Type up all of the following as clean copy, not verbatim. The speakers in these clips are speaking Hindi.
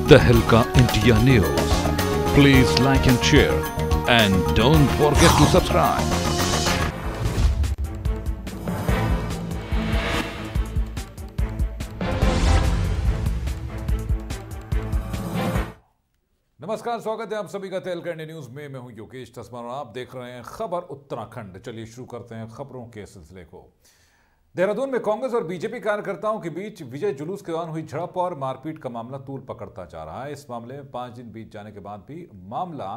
तहलका India news. Please like and share and don't forget to subscribe. नमस्कार, स्वागत है आप सभी का तहलका इंडिया न्यूज में। मैं हूं योगेश तस्मान और आप देख रहे हैं खबर उत्तराखंड। चलिए शुरू करते हैं खबरों के सिलसिले को। देहरादून में कांग्रेस और बीजेपी कार्यकर्ताओं के बीच विजय जुलूस के दौरान हुई झड़प और मारपीट का मामला तूल पकड़ता जा रहा है। इस मामले में 5 दिन बीत जाने के बाद भी मामला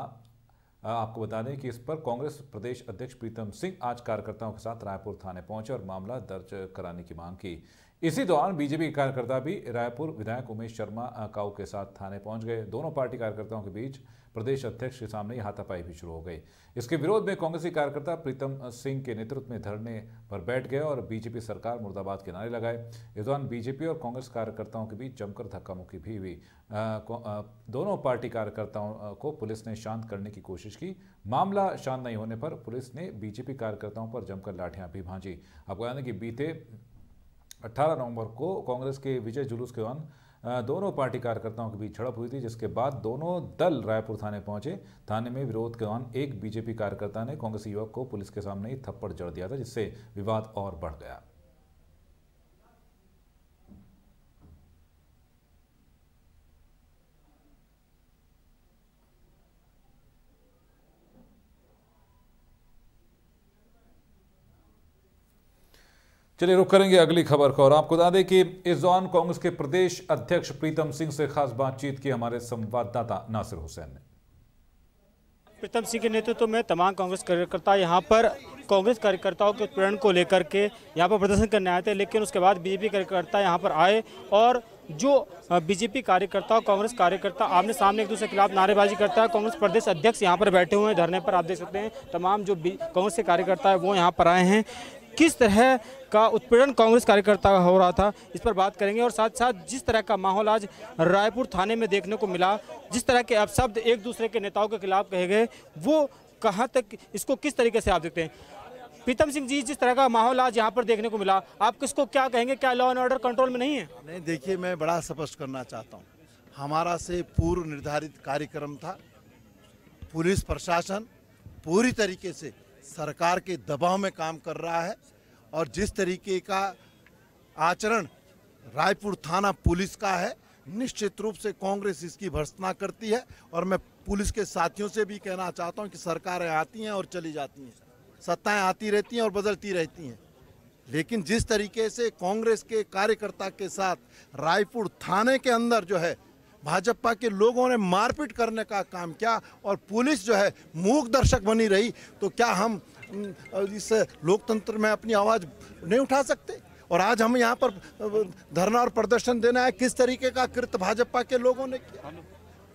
आपको बता दें कि इस पर कांग्रेस प्रदेश अध्यक्ष प्रीतम सिंह आज कार्यकर्ताओं के साथ रायपुर थाने पहुंचे और मामला दर्ज कराने की मांग की। इसी दौरान बीजेपी कार्यकर्ता भी रायपुर विधायक उमेश शर्मा काऊ के साथ थाने पहुंच गए। दोनों पार्टी कार्यकर्ताओं के बीच प्रदेश अध्यक्ष के सामने हाथापाई भी शुरू हो गई। इसके विरोध में कांग्रेसी कार्यकर्ता प्रीतम सिंह के नेतृत्व में धरने पर बैठ गए और बीजेपी सरकार मुर्दाबाद के नारे लगाए। इस दौरान बीजेपी और कांग्रेस कार्यकर्ताओं के बीच जमकर धक्का मुक्की भी हुई। दोनों पार्टी कार्यकर्ताओं को पुलिस ने शांत करने की कोशिश की। मामला शांत नहीं होने पर पुलिस ने बीजेपी कार्यकर्ताओं पर जमकर लाठियां भी भांजी। आपको याद है कि बीते 18 नवंबर को कांग्रेस के विजय जुलूस के दौरान दोनों पार्टी कार्यकर्ताओं के बीच झड़प हुई थी, जिसके बाद दोनों दल रायपुर थाने पहुंचे। थाने में विरोध के दौरान एक बीजेपी कार्यकर्ता ने कांग्रेसी युवक को पुलिस के सामने ही थप्पड़ जड़ दिया था, जिससे विवाद और बढ़ गया। चलिए रुक करेंगे अगली खबर को और आपको बता दें कि इस दौरान कांग्रेस के प्रदेश अध्यक्ष प्रीतम सिंह से खास बातचीत की हमारे संवाददाता नासिर हुसैन ने। प्रीतम सिंह के नेतृत्व में तमाम कांग्रेस कार्यकर्ता यहां पर कांग्रेस कार्यकर्ताओं के उत्पीड़न को लेकर के यहां पर प्रदर्शन करने आए थे, लेकिन उसके बाद बीजेपी कार्यकर्ता यहां पर आए और जो बीजेपी कार्यकर्ता और कांग्रेस कार्यकर्ता आमने सामने एक दूसरे के खिलाफ नारेबाजी करता है। कांग्रेस प्रदेश अध्यक्ष यहां पर बैठे हुए हैं धरने पर। आप देख सकते हैं तमाम जो कांग्रेस के कार्यकर्ता है वो यहाँ पर आए हैं। किस तरह का उत्पीड़न कांग्रेस कार्यकर्ता का हो रहा था, इस पर बात करेंगे और साथ साथ जिस तरह का माहौल आज रायपुर थाने में देखने को मिला, जिस तरह के अपशब्द एक दूसरे के नेताओं के खिलाफ कहे गए, वो कहां तक, इसको किस तरीके से आप देखते हैं? प्रीतम सिंह जी, जिस तरह का माहौल आज यहाँ पर देखने को मिला, आप किसको क्या कहेंगे? क्या लॉ एंड ऑर्डर कंट्रोल में नहीं है? नहीं, देखिए, मैं बड़ा स्पष्ट करना चाहता हूँ, हमारा से पूर्व निर्धारित कार्यक्रम था। पुलिस प्रशासन पूरी तरीके से सरकार के दबाव में काम कर रहा है और जिस तरीके का आचरण रायपुर थाना पुलिस का है, निश्चित रूप से कांग्रेस इसकी भर्त्सना करती है। और मैं पुलिस के साथियों से भी कहना चाहता हूं कि सरकारें आती हैं और चली जाती हैं, सत्ताएं आती रहती हैं और बदलती रहती हैं, लेकिन जिस तरीके से कांग्रेस के कार्यकर्ता के साथ रायपुर थाने के अंदर जो है भाजपा के लोगों ने मारपीट करने का काम किया और पुलिस जो है मूक दर्शक बनी रही, तो क्या हम इस लोकतंत्र में अपनी आवाज़ नहीं उठा सकते? और आज हम यहाँ पर धरना और प्रदर्शन देना है, किस तरीके का कृत्य भाजपा के लोगों ने किया?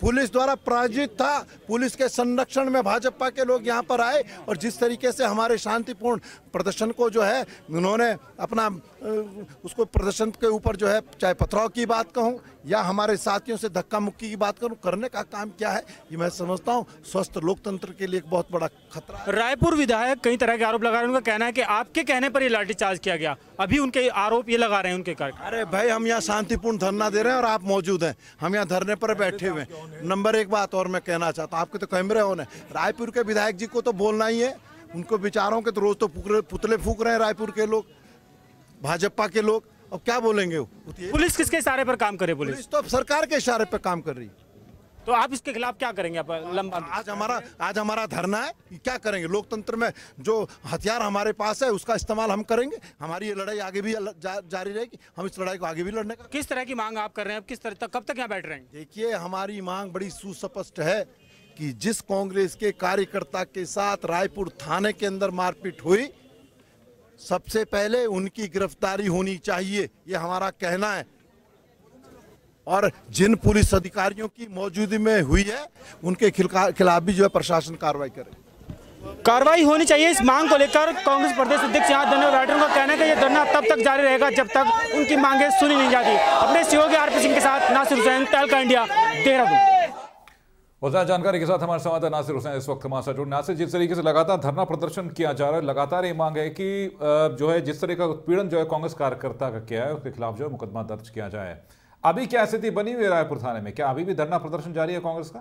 पुलिस द्वारा प्रायोजित था। पुलिस के संरक्षण में भाजपा के लोग यहाँ पर आए और जिस तरीके से हमारे शांतिपूर्ण प्रदर्शन को जो है उन्होंने अपना उसको प्रदर्शन के ऊपर जो है, चाहे पथराव की बात कहूँ या हमारे साथियों से धक्का मुक्की की बात करूँ, करने का काम क्या है, ये मैं समझता हूँ स्वस्थ लोकतंत्र के लिए एक बहुत बड़ा खतरा है। रायपुर विधायक कई तरह के आरोप लगा रहे हैं। उनका कहना है कि आपके कहने पर ये लाठीचार्ज किया गया। अभी उनके आरोप ये लगा रहे हैं उनके कार्य। अरे भाई, हम यहाँ शांतिपूर्ण धरना दे रहे हैं और आप मौजूद हैं, हम यहाँ धरने पर बैठे हुए हैं। नंबर एक बात और मैं कहना चाहता हूँ, आपके तो कैमरे ऑन है, रायपुर के विधायक जी को तो बोलना ही है। उनको विचारों के तो रोज तो पुतले फूक रहे हैं रायपुर के लोग, भाजपा के लोग, अब क्या बोलेंगे वो? पुलिस किसके इशारे पर काम करे? पुलिस तो सरकार के इशारे पर काम कर रही है। तो आप इसके खिलाफ क्या करेंगे? आप लंबा आज हमारा धरना है, क्या करेंगे? लोकतंत्र में जो हथियार हमारे पास है उसका इस्तेमाल हम करेंगे। हमारी ये लड़ाई आगे भी जारी रहेगी, हम इस लड़ाई को आगे भी लड़ने का। किस तरह की मांग आप कर रहे हैं? किस तरह तक, कब तक यहाँ बैठ रहे हैं? देखिए, हमारी मांग बड़ी सुस्पष्ट है कि जिस कांग्रेस के कार्यकर्ता के साथ रायपुर थाने के अंदर मारपीट हुई, सबसे पहले उनकी गिरफ्तारी होनी चाहिए, ये हमारा कहना है। और जिन पुलिस अधिकारियों की मौजूदगी में हुई है उनके खिलाफ भी जो है प्रशासन कार्रवाई करे। कार्रवाई होनी चाहिए। इस मांग को लेकर कांग्रेस प्रदेश अध्यक्ष यहाँ धरने पर बैठे, उनका कहना है कि ये धरना तब तक जारी रहेगा जब तक उनकी मांगें सुनी नहीं जाती। अपने सहयोगी आरपी सिंह के साथ नासिर हुसैन, तहलका इंडिया, देहरादून। और ज्यादा जानकारी के साथ हमारे संवाददाता नासिर हुसैन इस वक्त हमारे साथ जुड़े। नासिर, जिस तरीके से लगातार धरना प्रदर्शन किया जा रहा है, लगातार ये मांग है कि जो है जिस तरह का उत्पीड़न जो है कांग्रेस कार्यकर्ता का किया है उसके खिलाफ जो है मुकदमा दर्ज किया जाए। अभी क्या स्थिति बनी हुई है रायपुर थाने में? क्या अभी भी धरना प्रदर्शन जारी है कांग्रेस का?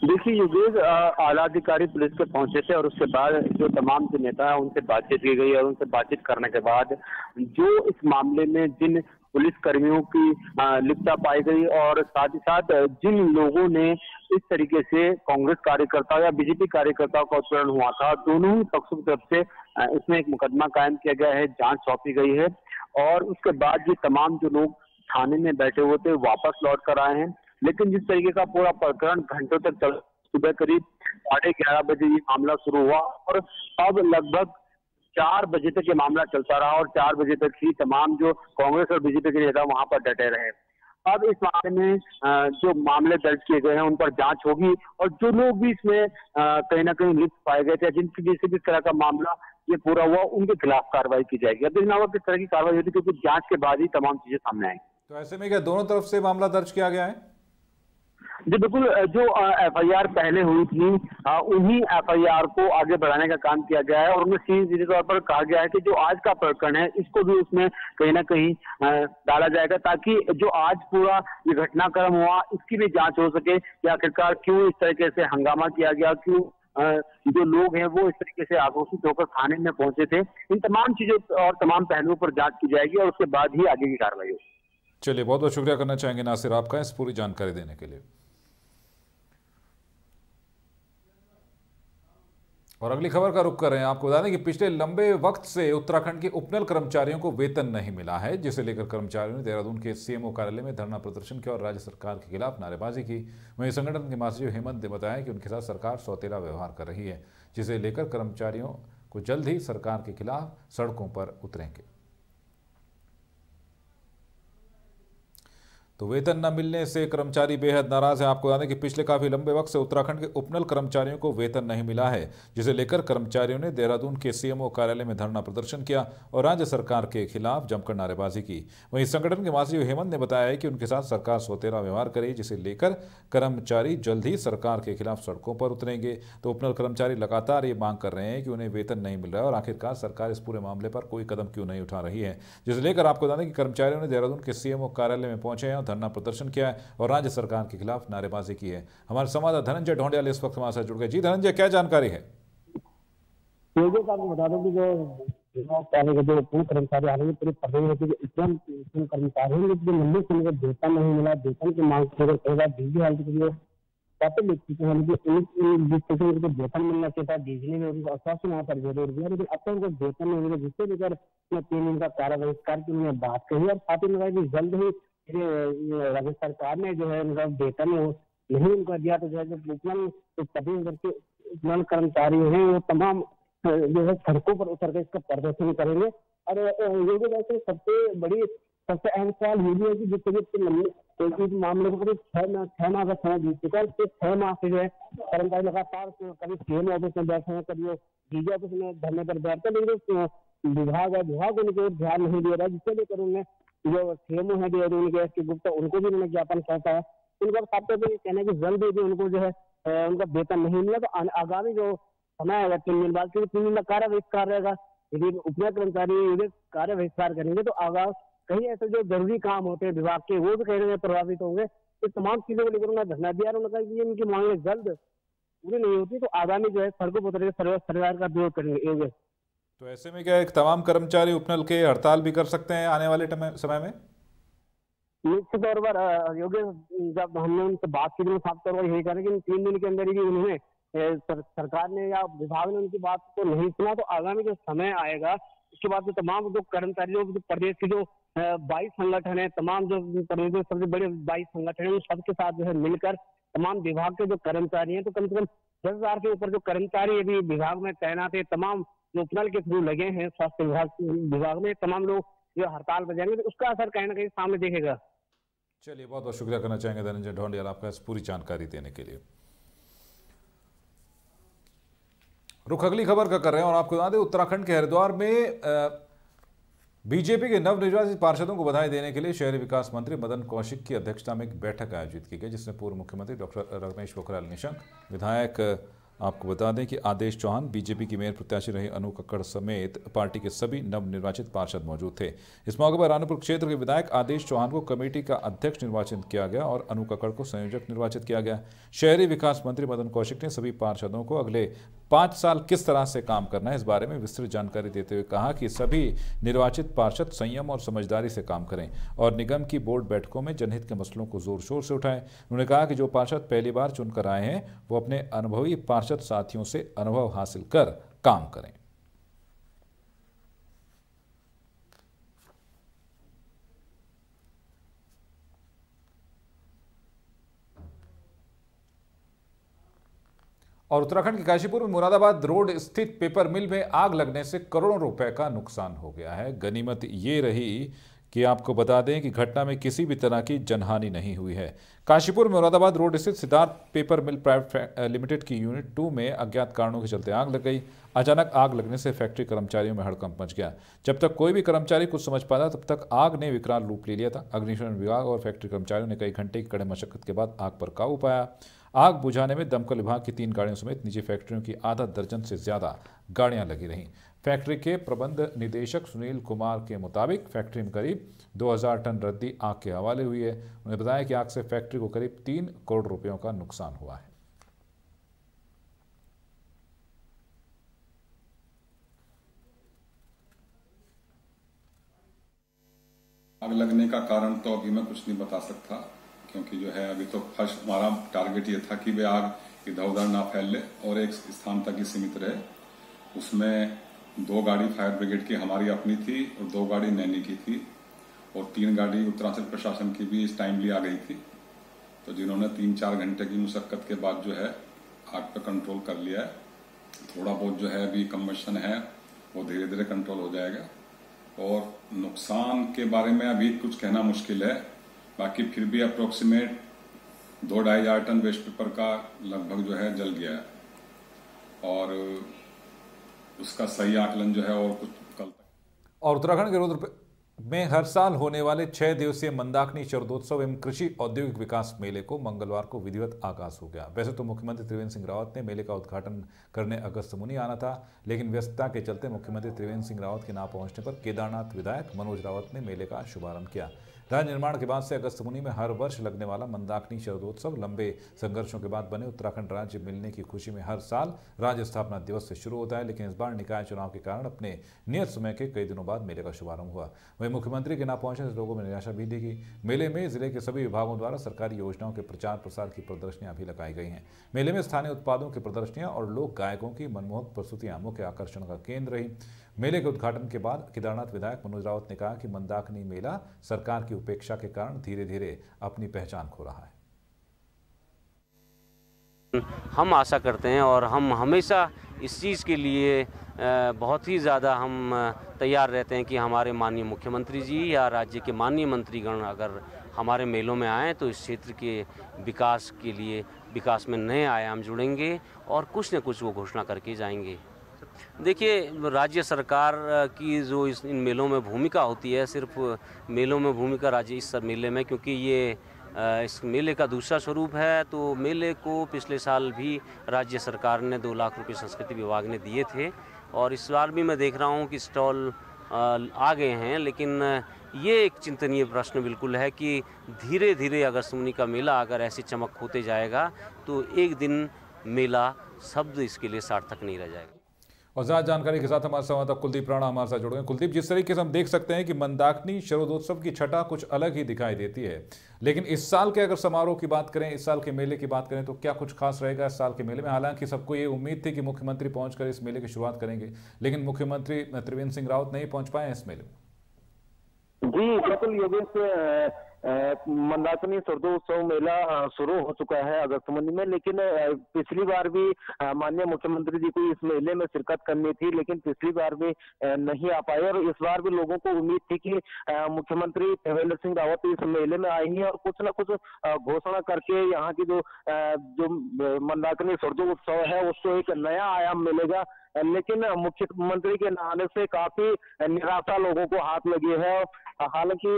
देखिए योगेश, आला अधिकारी पुलिस पे पहुंचे थे और उसके बाद जो तमाम जो नेता है उनसे बातचीत की गई और उनसे बातचीत करने के बाद जो इस मामले में जिन पुलिस कर्मियों की लिप्तता पाई गई और साथ ही साथ जिन लोगों ने इस तरीके से कांग्रेस कार्यकर्ता या बीजेपी कार्यकर्ताओं का उत्पीड़न हुआ था, दोनों ही पक्षों की तरफ से इसमें एक मुकदमा कायम किया गया है, जांच सौंपी गई है और उसके बाद ये तमाम जो लोग थाने में बैठे हुए थे वापस लौट कर आए हैं। लेकिन जिस तरीके का पूरा प्रकरण घंटों तक चल, सुबह करीब 11:30 बजे ये मामला शुरू हुआ और अब लगभग 4 बजे तक ये मामला चलता रहा और 4 बजे तक ही तमाम जो कांग्रेस और बीजेपी के नेता वहां पर डटे रहे। अब इस मामले में जो मामले दर्ज किए गए हैं उन पर जांच होगी और जो लोग भी इसमें कहीं ना कहीं लिप्त पाए गए थे, जिनकी जिस भी तरह का मामला ये पूरा हुआ, उनके खिलाफ कार्रवाई की जाएगी। अब देखना होगा किस तरह की कार्रवाई होती है, क्योंकि जांच के बाद ही तमाम चीजें सामने आएंगी। तो ऐसे में क्या दोनों तरफ से मामला दर्ज किया गया है? जी बिल्कुल, जो एफआईआर पहले हुई थी उन्हीं एफआईआर को आगे बढ़ाने का काम किया गया है और उनमें सीधे तौर पर कहा गया है कि जो आज का प्रकरण है इसको भी उसमें कहीं ना कहीं डाला जाएगा, ताकि जो आज पूरा ये घटनाक्रम हुआ इसकी भी जांच हो सके कि आखिरकार क्यों इस तरीके से हंगामा किया गया, क्यों जो लोग हैं वो इस तरीके से आक्रोशित होकर थाने में पहुंचे थे। इन तमाम चीजों और तमाम पहलुओं पर जांच की जाएगी और उसके बाद ही आगे की कार्रवाई होगी। चलिए, बहुत बहुत शुक्रिया करना चाहेंगे नासिर आपका इस पूरी जानकारी देने के लिए। और अगली खबर का रुख कर रहे हैं। आपको बता दें कि पिछले लंबे वक्त से उत्तराखंड के उपनल कर्मचारियों को वेतन नहीं मिला है, जिसे लेकर कर्मचारियों ने देहरादून के सीएमओ कार्यालय में धरना प्रदर्शन किया और राज्य सरकार के खिलाफ नारेबाजी की। वहीं संगठन के महासचिव हेमंत ने बताया कि उनके साथ सरकार सौतेला व्यवहार कर रही है, जिसे लेकर कर्मचारियों को जल्द ही सरकार के खिलाफ सड़कों पर उतरेंगे। तो वेतन न मिलने से कर्मचारी बेहद नाराज है। आपको बता दें कि पिछले काफी लंबे वक्त से उत्तराखंड के उपनल कर्मचारियों को वेतन नहीं मिला है, जिसे लेकर कर्मचारियों ने देहरादून के सीएमओ कार्यालय में धरना प्रदर्शन किया और राज्य सरकार के खिलाफ जमकर नारेबाजी की। वहीं संगठन के महासचिव हेमंत ने बताया है कि उनके साथ सरकार सौतेला व्यवहार करे, जिसे लेकर कर्मचारी जल्द ही सरकार के खिलाफ सड़कों पर उतरेंगे। तो उपनल कर्मचारी लगातार ये मांग कर रहे हैं कि उन्हें वेतन नहीं मिल रहा है और आखिरकार सरकार इस पूरे मामले पर कोई कदम क्यों नहीं उठा रही है, जिसे लेकर आपको बता दें कि कर्मचारियों ने देहरादून के सीएमओ कार्यालय में पहुंचे हैं, धरना प्रदर्शन किया है और राज्य सरकार के खिलाफ नारेबाजी की है। हमारे संवाददाता धनंजय ढोंडियाल इस वक्त हमारे साथ जुड़ गए। जी धनंजय, क्या जानकारी है? आपको बता दूं कि जो पहले के जो पूर्व कर्मचारी आ रहे हैं पूरे प्रदेश के जो कर्मचारी हैं जो लंबे समय से वेतन नहीं मिला, वेतन की मांग की बिजली हालत के लिए पत्र लिख चुके हैं, उनको वेतन मिलना चाहिए था। बिजली में उनको आश्वासन वहाँ पर जरूर दिया, लेकिन अब तक उनको वेतन नहीं मिला, जिससे लेकर 3 दिन का कार्य बहिष्कार की उन्होंने बात कही और साथ ही लगाई कि जल्द ही राज्य सरकार ने जो है उनका वेतन नहीं उनका दिया तो जो है जो प्रदेश भर के उपनल कर्मचारी हैं वो तमाम जो है सड़कों पर उतर कर इसका प्रदर्शन करेंगे। और ये वैसे सबसे अहम सवाल ये भी है कि जिस तरीके इस मामले को करीब 6 माह का समय बीत चुका है। 6 माह से जो है कर्मचारी लगातार कभी सीएम ऑफिस में बैठे हैं, कभी डीजी ऑफिस में धरने पर बैठते हैं, लेकिन विभाग उनके ध्यान नहीं दे रहा है, जिससे लेकर उन्हें जो सीएमओ है उनके गुप्ता उनको भी उन्होंने ज्ञापन सौंपा है। उनका साथ कहना है कि जल्द ही उनको जो है उनका वेतन नहीं मिला तो आगामी जो समय आएगा 3 दिन बाद, क्योंकि 3 दिन का कार्य बहिष्कार रहेगा। यदि उपनल कर्मचारी कार्य बहिष्कार करेंगे तो कहीं ऐसे जो जरूरी काम होते हैं विभाग के वो भी कहीं ना प्रभावित होंगे। तो तमाम चीजों को लेकर उन्होंने धरना दिया और उन्होंने कहा कि इनकी मांगे जल्द पूरी नहीं होती तो आगामी जो है सड़कों पर उतरकर सरकार का विरोध करेंगे। तो ऐसे में क्या एक तमाम कर्मचारी उपनल के हड़ताल भी कर सकते हैं आने वाले समय में? निश्चित तौर पर योगेश, जब हमने उनसे बात की तो साफ तौर पर यही कहा कि 3 दिन के अंदर ही उन्होंने सरकार ने या विभाग ने उनकी बात को नहीं सुना तो आगामी जो समय आएगा उसके बाद जो तमाम जो कर्मचारियों जो प्रदेश के जो 22 संगठन है, तमाम जो प्रदेश के सबसे बड़े 22 संगठन है, सबके साथ जो है मिलकर तमाम विभाग के जो कर्मचारी हैं तो कम से कम 10,000 के ऊपर जो कर्मचारी अभी विभाग में तैनात है, तमाम जो उपनल के थ्रू लगे हैं स्वास्थ्य विभाग में, तमाम लोग जो हड़ताल पर जाएंगे तो उसका असर कहीं ना कहीं सामने देखेगा। चलिए, बहुत बहुत शुक्रिया करना चाहेंगे धनंजय ढोंडियाल आपका इस पूरी जानकारी देने के लिए। रुख अगली खबर का कर रहे हैं और आपको बता दें उत्तराखंड के हरिद्वार में बीजेपी के नवनिर्वाचित पार्षदों को बधाई देने के लिए शहरी विकास मंत्री मदन कौशिक की अध्यक्षता में एक बैठक आयोजित की गई, जिसमें पूर्व मुख्यमंत्री डॉक्टर रमेश पोखरियाल निशंक, विधायक आपको बता दें कि आदेश चौहान बीजेपी की मेयर प्रत्याशी रही अनु कक्कड़ समेत पार्टी के सभी नवनिर्वाचित पार्षद मौजूद थे। इस मौके पर रानीपुर क्षेत्र के विधायक आदेश चौहान को कमेटी का अध्यक्ष निर्वाचित किया गया और अनु कक्कड़ को संयोजक निर्वाचित किया गया। शहरी विकास मंत्री मदन कौशिक ने सभी पार्षदों को अगले 5 साल किस तरह से काम करना है इस बारे में विस्तृत जानकारी देते हुए कहा कि सभी निर्वाचित पार्षद संयम और समझदारी से काम करें और निगम की बोर्ड बैठकों में जनहित के मसलों को जोर शोर से उठाएं। उन्होंने कहा कि जो पार्षद पहली बार चुनकर आए हैं वो अपने अनुभवी पार्षद साथियों से अनुभव हासिल कर काम करें। और उत्तराखंड के काशीपुर में मुरादाबाद रोड स्थित पेपर मिल में आग लगने से करोड़ों रुपए का नुकसान हो गया है। गनीमत ये रही कि आपको बता दें कि घटना में किसी भी तरह की जनहानि नहीं हुई है। काशीपुर में मुरादाबाद रोड स्थित Siddharth paper mill private limited की यूनिट 2 में अज्ञात कारणों के चलते आग लग गई। अचानक आग लगने से फैक्ट्री कर्मचारियों में हड़कंप मच गया। जब तक कोई भी कर्मचारी कुछ समझ पाता तब तक आग ने विकराल रूप ले लिया था। अग्निशमन विभाग और फैक्ट्री कर्मचारियों ने कई घंटे की कड़े मशक्कत के बाद आग पर काबू पाया। आग बुझाने में दमकल विभाग की 3 गाड़ियों समेत निजी फैक्ट्रियों की आधा दर्जन से ज्यादा गाड़ियां लगी रहीं। फैक्ट्री के प्रबंध निदेशक सुनील कुमार के मुताबिक फैक्ट्री में करीब 2000 टन रद्दी आग के हवाले हुई है। उन्होंने बताया कि आग से फैक्ट्री को करीब 3 करोड़ रुपयों का नुकसान हुआ है। आग लगने का कारण तो अभी मैं कुछ नहीं बता सकता, क्योंकि जो है अभी तो फर्स्ट हमारा टारगेट ये था कि वे आग इधर उधर ना फैले और एक स्थान तक ही सीमित रहे। उसमें 2 गाड़ी फायर ब्रिगेड की हमारी अपनी थी और 2 गाड़ी नैनी की थी और 3 गाड़ी उत्तरांचल प्रशासन की भी इस टाइमली आ गई थी। तो जिन्होंने 3-4 घंटे की मुशक्कत के बाद जो है आग पर कंट्रोल कर लिया है। थोड़ा बहुत जो है अभी कम्बशन है वो धीरे धीरे कंट्रोल हो जाएगा और नुकसान के बारे में अभी कुछ कहना मुश्किल है। बाकी फिर भी अप्रोक्सीमेट 2-2.5 टन वेस्ट पेपर का लगभग जो है जल गया है और उसका सही आकलन जो है और कुछ कल तक। और उत्तराखंड के रुद्रप्रयाग में हर साल होने वाले 6 दिवसीय मंदाकिनी शरदोत्सव एवं कृषि औद्योगिक विकास मेले को मंगलवार को विधिवत आगाज हो गया। वैसे तो मुख्यमंत्री त्रिवेंद्र सिंह रावत ने मेले का उद्घाटन करने अगस्त मुनि आना था, लेकिन व्यस्तता के चलते मुख्यमंत्री त्रिवेंद्र सिंह रावत के ना पहुंचने पर केदारनाथ विधायक मनोज रावत ने मेले का शुभारंभ किया। राज्य निर्माण के बाद से अगस्त मुनि में हर वर्ष लगने वाला मंदाकिनी शरदोत्सव लंबे संघर्षों के बाद बने उत्तराखंड राज्य मिलने की खुशी में हर साल राज्य स्थापना दिवस से शुरू होता है, लेकिन इस बार निकाय चुनाव के कारण अपने नियत समय के कई दिनों बाद मेले का शुभारंभ हुआ। वहीं मुख्यमंत्री के ना पहुंचने से लोगों में निराशा भी दिखी। मेले में जिले के सभी विभागों द्वारा सरकारी योजनाओं के प्रचार प्रसार की प्रदर्शनियां भी लगाई गई हैं। मेले में स्थानीय उत्पादों की प्रदर्शनियां और लोक गायकों की मनमोहक प्रस्तुतियां मुख्य आकर्षण का केंद्र रही। मेले के उद्घाटन के बाद केदारनाथ विधायक मनोज रावत ने कहा कि मंदाकिनी मेला सरकार की उपेक्षा के कारण धीरे धीरे अपनी पहचान खो रहा है। हम आशा करते हैं और हम हमेशा इस चीज़ के लिए बहुत ही ज़्यादा हम तैयार रहते हैं कि हमारे माननीय मुख्यमंत्री जी या राज्य के माननीय मंत्रीगण अगर हमारे मेलों में आएँ तो इस क्षेत्र के विकास के लिए विकास में नए आयाम जुड़ेंगे और कुछ न कुछ वो घोषणा करके जाएंगे। देखिए, राज्य सरकार की जो इन मेलों में भूमिका होती है, सिर्फ मेलों में भूमिका राज्य इस मेले में, क्योंकि ये इस मेले का दूसरा स्वरूप है, तो मेले को पिछले साल भी राज्य सरकार ने 2 लाख रुपए संस्कृति विभाग ने दिए थे और इस बार भी मैं देख रहा हूँ कि स्टॉल आ गए हैं। लेकिन ये एक चिंतनीय प्रश्न बिल्कुल है कि धीरे धीरे अगस्त मुनि का मेला अगर ऐसी चमक होते जाएगा तो एक दिन मेला शब्द इसके लिए सार्थक नहीं रह जाएगा। और ज़्यादा जानकारी के साथ हमारे संवाददाता कुलदीप राणा हमारे साथ जुड़ गए। कुलदीप, जिस तरीके से हम देख सकते हैं कि मंदाकिनी शरदोत्सव की छटा कुछ अलग ही दिखाई देती है, लेकिन इस साल के अगर समारोह की बात करें, इस साल के मेले की बात करें तो क्या कुछ खास रहेगा इस साल के मेले में? हालांकि सबको ये उम्मीद थी कि मुख्यमंत्री पहुंचकर इस मेले की शुरुआत करेंगे, लेकिन मुख्यमंत्री त्रिवेंद्र सिंह रावत नहीं पहुंच पाए इस मेले में। जी बिल्कुल योगेश, मंदाकिनी शरदोत्सव मेला शुरू हो चुका है अगस्त मुनि में, लेकिन पिछली बार भी माननीय मुख्यमंत्री जी को इस मेले में शिरकत करनी थी, लेकिन पिछली बार भी नहीं आ पाए और इस बार भी लोगों को उम्मीद थी कि मुख्यमंत्री त्रिवेंद्र सिंह रावत इस मेले में आएंगे और कुछ न कुछ घोषणा करके यहाँ की जो मंदाकिनी शरदोत्सव है उसको एक नया आयाम मिलेगा। लेकिन मुख्यमंत्री के न आने से काफी निराशा लोगों को हाथ लगी है हालांकि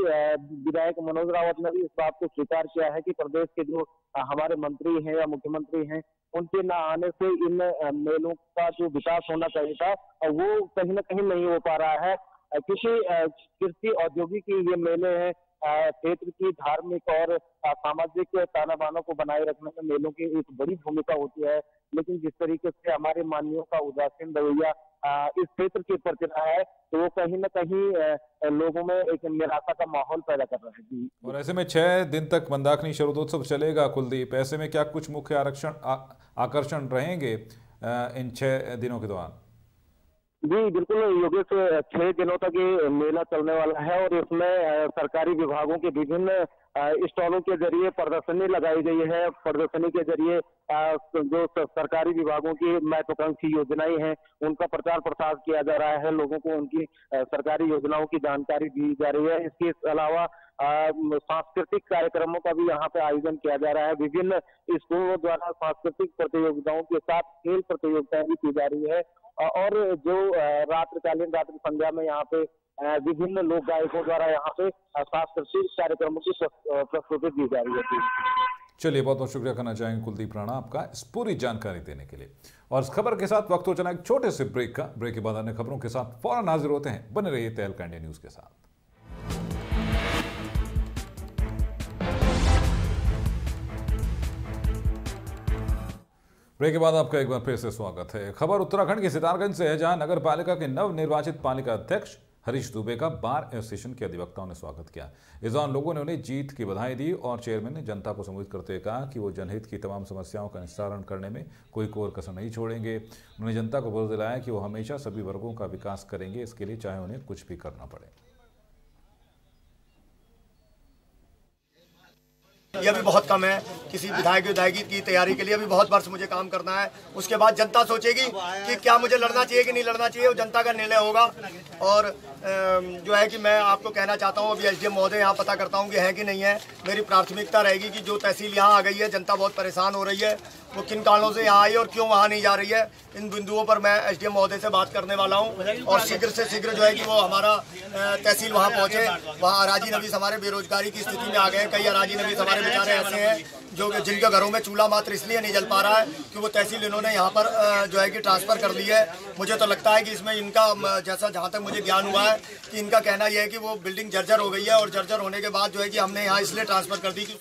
विधायक मनोज रावत ने भी इस बात को स्वीकार किया है कि प्रदेश के जो हमारे मंत्री हैं या मुख्यमंत्री हैं, उनके न आने से इन मेलों का जो विकास होना चाहिए था वो कहीं ना कहीं नहीं हो पा रहा है, क्योंकि कृषि औद्योगिक ये मेले हैं, क्षेत्र की धार्मिक और सामाजिक ताना बानों को बनाए रखने में मेलों की एक बड़ी भूमिका होती है। लेकिन जिस तरीके से हमारे माननीयों का उदासीन रवैया इस क्षेत्र के प्रति रहा है, तो वो कहीं न कहीं लोगों में एक निराशा का माहौल पैदा कर रहा है जी। और ऐसे में 6 दिन तक मंदाकिनी शरदोत्सव चलेगा कुलदीप, ऐसे में क्या कुछ मुख्य आकर्षण रहेंगे इन 6 दिनों के दौरान? जी बिल्कुल योगेश, 6 दिनों तक ये मेला चलने वाला है और इसमें सरकारी विभागों के विभिन्न स्टॉलों के जरिए प्रदर्शनी लगाई गई है। प्रदर्शनी के जरिए जो सरकारी विभागों की महत्वाकांक्षी योजनाएं हैं उनका प्रचार प्रसार किया जा रहा है, लोगों को उनकी सरकारी योजनाओं की जानकारी दी जा रही है। इसके अलावा सांस्कृतिक कार्यक्रमों का भी यहाँ पे आयोजन किया जा रहा है। विभिन्न स्कूलों द्वारा सांस्कृतिक प्रतियोगिताओं के साथ खेल प्रतियोगिताएं भी की जा रही है और जो रात्रि संध्या में यहाँ पे विभिन्न लोक गायकों द्वारा यहाँ पे सांस्कृतिक कार्यक्रमों की प्रस्तुति दी जा रही है। चलिए, बहुत बहुत शुक्रिया करना चाहेंगे कुलदीप राणा आपका इस पूरी जानकारी देने के लिए। और इस खबर के साथ वक्त हो चला एक छोटे से ब्रेक का। ब्रेक के बाद अन्य खबरों के साथ फौरन हाजिर होते हैं। बने रहिए तहलका इंडिया न्यूज के साथ। ब्रेक के बाद आपका एक बार फिर से स्वागत है। खबर उत्तराखंड के सितारगंज से है, जहां नगर पालिका के नव निर्वाचित पालिका अध्यक्ष हरीश दुबे का बार एसोसिएशन के अधिवक्ताओं ने स्वागत किया। इस दौरान लोगों ने उन्हें जीत की बधाई दी और चेयरमैन ने जनता को संबोधित करते हुए कहा कि वो जनहित की तमाम समस्याओं का निस्तारण करने में कोई कोर कसर नहीं छोड़ेंगे। उन्होंने जनता को भरोसा दिलाया कि वो हमेशा सभी वर्गों का विकास करेंगे, इसके लिए चाहे उन्हें कुछ भी करना पड़े। ये भी बहुत कम है, किसी विधायक विधायकी की तैयारी के लिए भी बहुत वर्ष मुझे काम करना है। उसके बाद जनता सोचेगी कि क्या मुझे लड़ना चाहिए कि नहीं लड़ना चाहिए, वो जनता का निर्णय होगा। और जो है कि मैं आपको कहना चाहता हूँ, अभी एसडीएम महोदय यहाँ पता करता हूँ कि है कि नहीं है। मेरी प्राथमिकता रहेगी कि जो तहसील यहाँ आ गई है, जनता बहुत परेशान हो रही है, वो किन कारणों से यहाँ आई और क्यों वहाँ नहीं जा रही है, इन बिंदुओं पर मैं एसडीएम महोदय से बात करने वाला हूँ। और शीघ्र से शीघ्र जो है कि वो हमारा तहसील वहाँ पहुँचे। वहाँ अराजी नवीस हमारे बेरोजगारी की स्थिति में आ गए। कई अराजी नवीस हमारे बेचारे ऐसे हैं जो जिनके घरों में चूल्हा मात्र इसलिए नहीं जल पा रहा है कि वो तहसील इन्होंने यहाँ पर जो है कि ट्रांसफर कर ली है। मुझे तो लगता है कि इसमें इनका जैसा जहाँ तक मुझे ज्ञान हुआ है कि इनका कहना यह है कि वो बिल्डिंग जर्जर हो गई है और जर्जर होने के बाद जो है कि हमने यहाँ इसलिए ट्रांसफर कर दी कि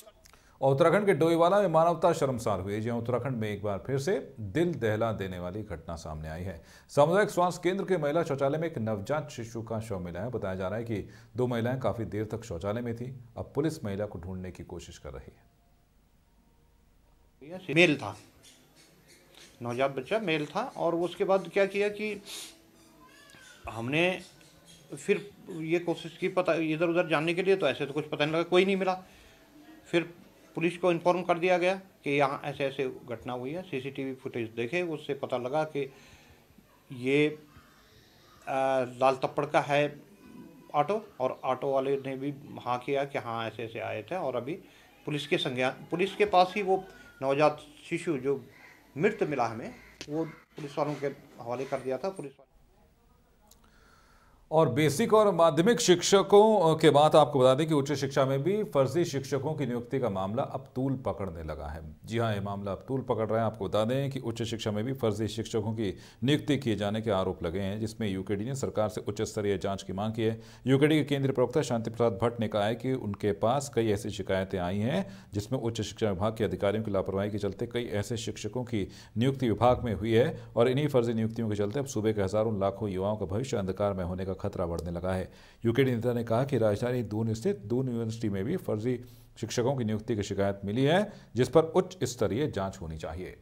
उत्तराखंड के डोईवाला में मानवता शर्मसार हुई, जहां उत्तराखंड में एक बार फिर से दिल दहला देने वाली घटना सामने आई है। सामुदायिक स्वास्थ्य केंद्र के महिला शौचालय में एक नवजात शिशु का शव मिला है। बताया जा रहा है कि 2 महिलाएं काफी देर तक शौचालय में थी। अब पुलिस महिला को ढूंढने की कोशिश कर रही है। मेल था, नवजात बच्चा मेल था। और उसके बाद क्या किया कि हमने फिर ये कोशिश की पता इधर उधर जानने के लिए, तो ऐसे तो कुछ पता नहीं लगा, कोई नहीं मिला। फिर पुलिस को इन्फॉर्म कर दिया गया कि यहाँ ऐसे ऐसे घटना हुई है। सीसीटीवी फुटेज देखे, उससे पता लगा कि ये लाल तप्पड़ का है ऑटो, और ऑटो वाले ने भी हाँ किया कि हाँ ऐसे ऐसे आए थे। और अभी पुलिस के पास ही वो नवजात शिशु जो मृत मिला हमें, वो पुलिस वालों के हवाले कर दिया था। पुलिस और बेसिक और माध्यमिक शिक्षकों के बाद आपको बता दें कि उच्च शिक्षा में भी फर्जी शिक्षकों की नियुक्ति का मामला अब तूल पकड़ने लगा है। जी हां, ये मामला अब तूल पकड़ रहा है। आपको बता दें कि उच्च शिक्षा में भी फर्जी शिक्षकों की नियुक्ति किए जाने के आरोप लगे हैं, जिसमें यूकेडी ने सरकार से उच्च स्तरीय जांच की मांग की है। यूकेडी के केंद्रीय प्रवक्ता शांति प्रसाद भट्ट ने कहा है कि उनके पास कई ऐसी शिकायतें आई हैं जिसमें उच्च शिक्षा विभाग के अधिकारियों की लापरवाही के चलते कई ऐसे शिक्षकों की नियुक्ति विभाग में हुई है और इन्हीं फर्जी नियुक्तियों के चलते अब सूबे के हजारों लाखों युवाओं का भविष्य अंधकार में होने का खतरा बढ़ने लगा है। यूकेडी नेता ने कहा कि राजधानी दून स्थित दून यूनिवर्सिटी में भी फर्जी शिक्षकों की नियुक्ति की शिकायत मिली है, जिस पर उच्च स्तरीय जांच होनी चाहिए।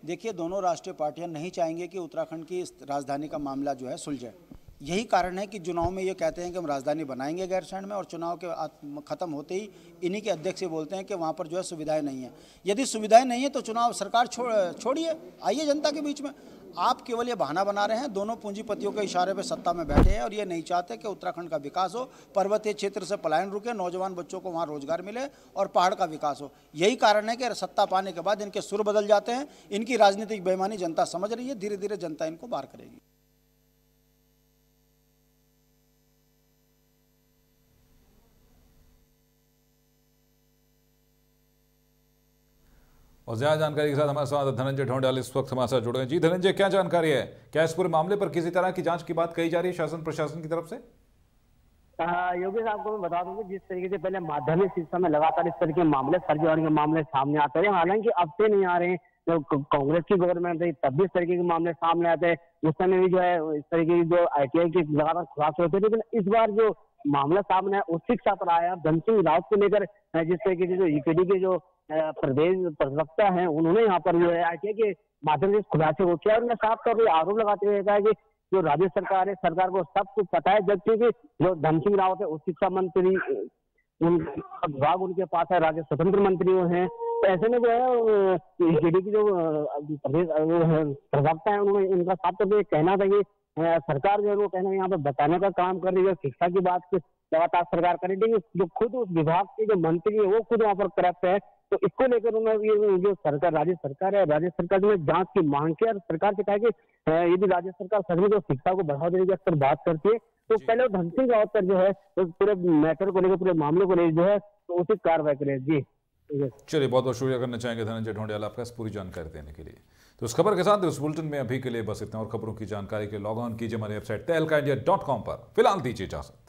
देखिए, दोनों राष्ट्रीय पार्टियां नहीं चाहेंगे कि उत्तराखंड की राजधानी का मामला जो है सुलझे। यही कारण है कि चुनाव में ये कहते हैं कि हम राजधानी बनाएंगे गैरसैंण में, और चुनाव के खत्म होते ही इन्हीं के अध्यक्ष ये बोलते हैं कि वहाँ पर जो है सुविधाएं नहीं है। यदि सुविधाएं नहीं है तो चुनाव सरकार छोड़िए, आइए जनता के बीच में। आप केवल ये बहाना बना रहे हैं। दोनों पूंजीपतियों के इशारे पे सत्ता में बैठे हैं और ये नहीं चाहते कि उत्तराखंड का विकास हो, पर्वतीय क्षेत्र से पलायन रुके, नौजवान बच्चों को वहाँ रोजगार मिले और पहाड़ का विकास हो। यही कारण है कि सत्ता पाने के बाद इनके सुर बदल जाते हैं। इनकी राजनीतिक बेईमानी जनता समझ रही है, धीरे धीरे जनता इनको बाहर करेगी। और ज्यादा जानकारी के साथ हमारे साथ धनंजय ढोंडियाल इस वक्त हमारे साथ जुड़े हैं। जी धनंजय, क्या जानकारी है? क्या इस पूरे मामले पर किसी तरह की जांच की बात कही जा रही है शासन प्रशासन की तरफ से? योगेश, आपको मैं बता दूं कि जिस तरीके से पहले माध्यमिक शिक्षा में लगातार इस तरह के मामले, फर्जीवाड़े के मामले सामने आते हैं, हालांकि अब से नहीं आ रहे हैं। जो कांग्रेस की गवर्नमेंट रही तब भी इस तरीके के मामले सामने आते हैं। उस समय भी जो है इस तरीके की जो ITI की लगातार खुलासे होते थे, लेकिन इस बार जो मामला सामने है उस शिक्षा पर आया। धन सिंह रावत को लेकर जिस तरीके से जो यूपीडी के जो प्रदेश प्रवक्ता हैं, उन्होंने यहाँ पर जो है ITI के माध्यम से खुलासे को किया और उन्होंने साफ तौर पर आरोप लगाते हुए कहा कि जो राज्य सरकार है, सरकार को सब कुछ पता है, जबकि जो धन सिंह रावत है उच्च शिक्षा मंत्री, विभाग उनके पास है, राज्य स्वतंत्र मंत्री वो हैं। तो ऐसे में जो है यूपीडी की जो प्रदेश प्रवक्ता है, उन्होंने इनका साफ तौर पर कहना था कि सरकार जो है वो कहना यहाँ पे बताने का काम कर रही है। शिक्षा की बात लगातार सरकार कर रही है, जो खुद उस विभाग के जो मंत्री है वो खुद वहाँ पर करप्ट है। तो इसको लेकर उन्होंने जो सरकार, राज्य सरकार है, राज्य सरकार जो जांच की मांग की और सरकार से कहा कि यदि राज्य सरकार सच में जो शिक्षा को बढ़ावा देने की अक्सर बात करती है तो पहले वो धन सिंह रावत पर जो है उस पूरे मैटर को लेकर, पूरे मामले को लेकर जो है तो उचित कार्रवाई करे। जी चलिए, बहुत बहुत शुक्रिया करना चाहेंगे धनंजय ढोंडियाल आपका इस पूरी जानकारी देने के लिए। तो इस खबर के साथ इस बुलेटिन में अभी के लिए बस इतना, और खबरों की जानकारी के लॉग ऑन कीजिए हमारी वेबसाइट tehlkaindia.com पर। फिलहाल दीजिए इजाजत।